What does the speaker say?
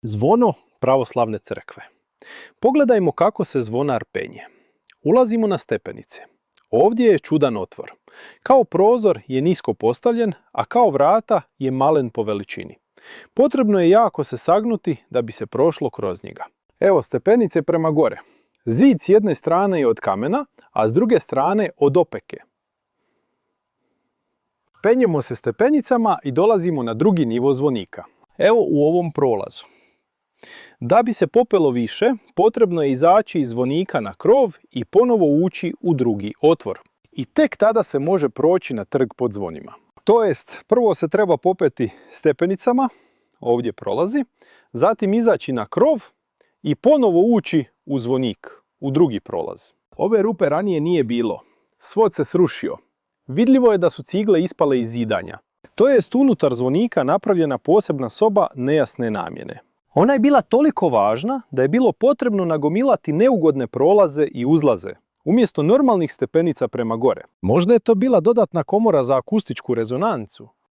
Zvono pravoslavne crkve. Pogledajmo kako se zvonar penje. Ulazimo na stepenice. Ovdje je čudan otvor. Kao prozor je nisko postavljen, a kao vrata je malen po veličini. Potrebno je jako se sagnuti da bi se prošlo kroz njega. Evo stepenice prema gore. Zid s jedne strane je od kamena, a s druge strane od opeke. Penjemo se stepenicama i dolazimo na drugi nivo zvonika. Evo u ovom prolazu. Da bi se popelo više, potrebno je izaći iz zvonika na krov i ponovo ući u drugi otvor. I tek tada se može proći na trg pod zvonima. To jest, prvo se treba popeti stepenicama, ovdje prolazi, zatim izaći na krov i ponovo ući u zvonik, u drugi prolaz. Ove rupe ranije nije bilo. Svod se srušio. Vidljivo je da su cigle ispale iz zidanja. To jest, unutar zvonika napravljena posebna soba nejasne namjene. Ona je bila toliko važna da je bilo potrebno nagomilati neugodne prolaze i uzlaze, umjesto normalnih stepenica prema gore. Možda je to bila dodatna komora za akustičku rezonancu.